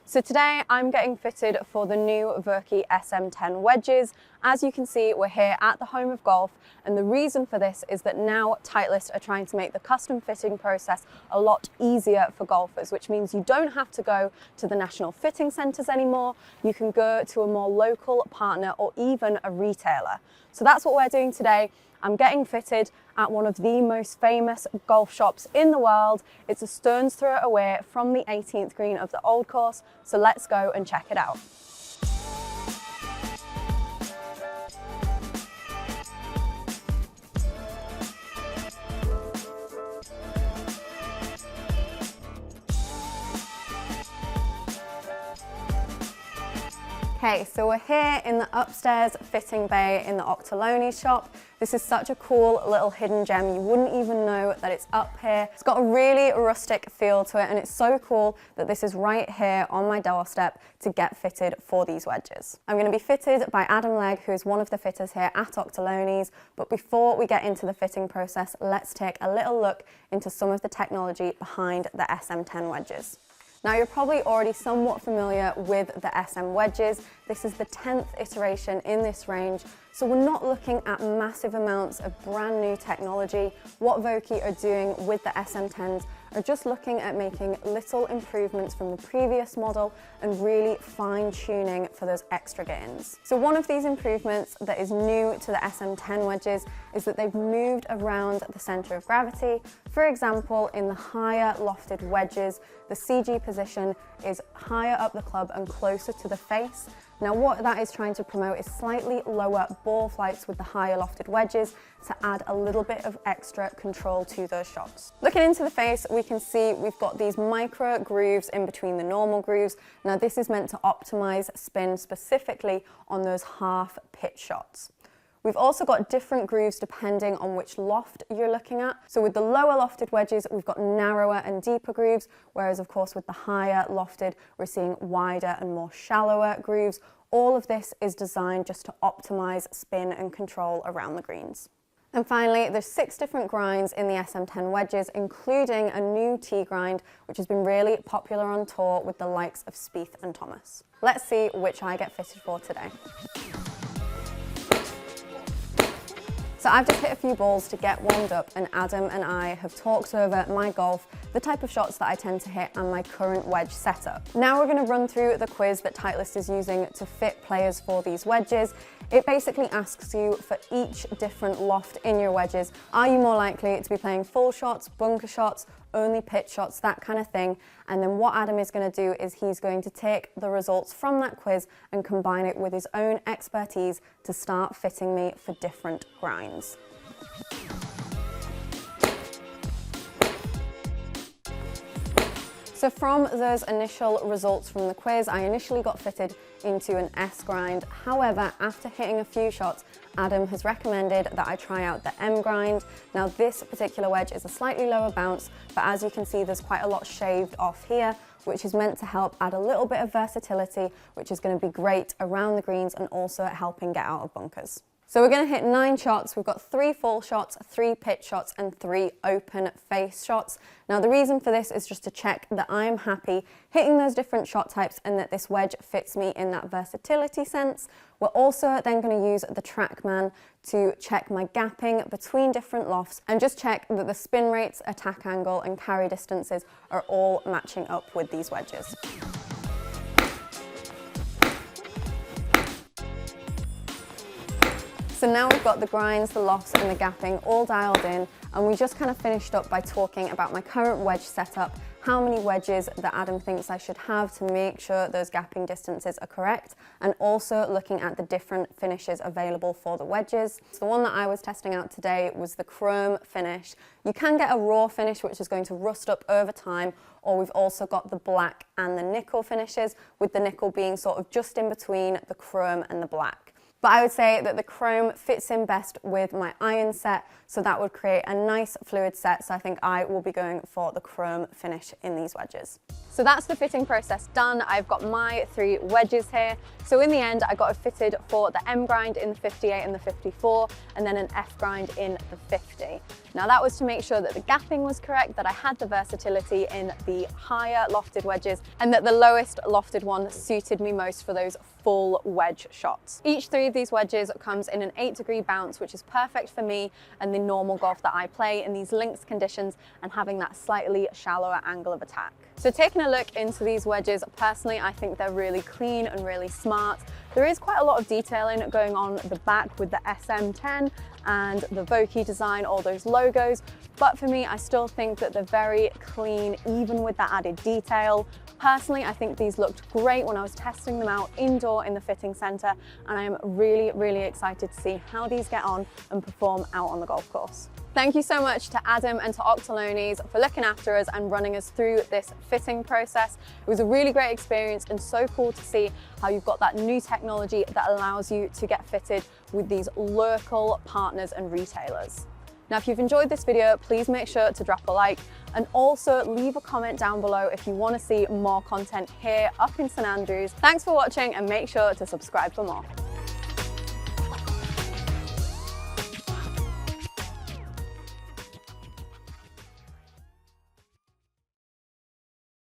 So today I'm getting fitted for the new Vokey SM10 wedges. As you can see, we're here at the home of golf, and the reason for this is that now Titleist are trying to make the custom fitting process a lot easier for golfers, which means you don't have to go to the national fitting centres anymore. You can go to a more local partner or even a retailer. So that's what we're doing today. I'm getting fitted at one of the most famous golf shops in the world. It's a stone's throw away from the 18th green of the Old Course, so let's go and check it out. Okay, so we're here in the upstairs fitting bay in the Auchterlonies shop. This is such a cool little hidden gem. You wouldn't even know that it's up here. It's got a really rustic feel to it, and it's so cool that this is right here on my doorstep to get fitted for these wedges. I'm going to be fitted by Adam Legg, who is one of the fitters here at Auchterlonies. But before we get into the fitting process, let's take a little look into some of the technology behind the SM10 wedges. Now, you're probably already somewhat familiar with the SM wedges. This is the 10th iteration in this range, so we're not looking at massive amounts of brand new technology. What Vokey are doing with the SM10s are just looking at making little improvements from the previous model and really fine-tuning for those extra gains. So one of these improvements that is new to the SM10 wedges is that they've moved around the centre of gravity. For example, in the higher lofted wedges, the CG position is higher up the club and closer to the face. Now, what that is trying to promote is slightly lower ball flights with the higher lofted wedges to add a little bit of extra control to those shots. Looking into the face, we can see we've got these micro grooves in between the normal grooves. Now, this is meant to optimize spin specifically on those half pitch shots. We've also got different grooves depending on which loft you're looking at. So with the lower lofted wedges, we've got narrower and deeper grooves, whereas of course with the higher lofted, we're seeing wider and more shallower grooves. All of this is designed just to optimize spin and control around the greens. And finally, there's 6 different grinds in the SM10 wedges, including a new tee grind, which has been really popular on tour with the likes of Spieth and Thomas. Let's see which I get fitted for today. So I've just hit a few balls to get warmed up, and Adam and I have talked over my golf, the type of shots that I tend to hit, and my current wedge setup. Now we're going to run through the quiz that Titleist is using to fit players for these wedges. It basically asks you for each different loft in your wedges. Are you more likely to be playing full shots, bunker shots, only pitch shots, that kind of thing? And then what Adam is going to do is he's going to take the results from that quiz and combine it with his own expertise to start fitting me for different grinds. So from those initial results from the quiz, I initially got fitted into an S grind. However, after hitting a few shots, Adam has recommended that I try out the M grind. Now, this particular wedge is a slightly lower bounce, but as you can see, there's quite a lot shaved off here, which is meant to help add a little bit of versatility, which is going to be great around the greens and also helping get out of bunkers. So we're going to hit 9 shots. We've got 3 full shots, 3 pitch shots, and 3 open face shots. Now, the reason for this is just to check that I'm happy hitting those different shot types and that this wedge fits me in that versatility sense. We're also then going to use the TrackMan to check my gapping between different lofts and just check that the spin rates, attack angle, and carry distances are all matching up with these wedges. So now we've got the grinds, the lofts and the gapping all dialed in, and we just kind of finished up by talking about my current wedge setup, how many wedges that Adam thinks I should have to make sure those gapping distances are correct, and also looking at the different finishes available for the wedges. So the one that I was testing out today was the chrome finish. You can get a raw finish, which is going to rust up over time, or we've also got the black and the nickel finishes, with the nickel being sort of just in between the chrome and the black. But I would say that the chrome fits in best with my iron set, so that would create a nice fluid set. So I think I will be going for the chrome finish in these wedges. So that's the fitting process done. I've got my 3 wedges here. So in the end, I got it fitted for the M grind in the 58 and the 54, and then an F grind in the 50. Now that was to make sure that the gapping was correct, that I had the versatility in the higher lofted wedges, and that the lowest lofted one suited me most for those full wedge shots. Each 3 of these wedges comes in an 8-degree bounce, which is perfect for me and the normal golf that I play in these links conditions and having that slightly shallower angle of attack. So taking a look into these wedges, personally, I think they're really clean and really smart. There is quite a lot of detailing going on the back with the SM10 and the Vokey design, all those logos. But for me, I still think that they're very clean, even with that added detail. Personally, I think these looked great when I was testing them out indoor in the fitting center, and I am really, really excited to see how these get on and perform out on the golf course. Thank you so much to Adam and to Auchterlonies for looking after us and running us through this fitting process. It was a really great experience and so cool to see how you've got that new technology that allows you to get fitted with these local partners and retailers. Now, if you've enjoyed this video, please make sure to drop a like and also leave a comment down below if you want to see more content here up in St Andrews. Thanks for watching and make sure to subscribe for more.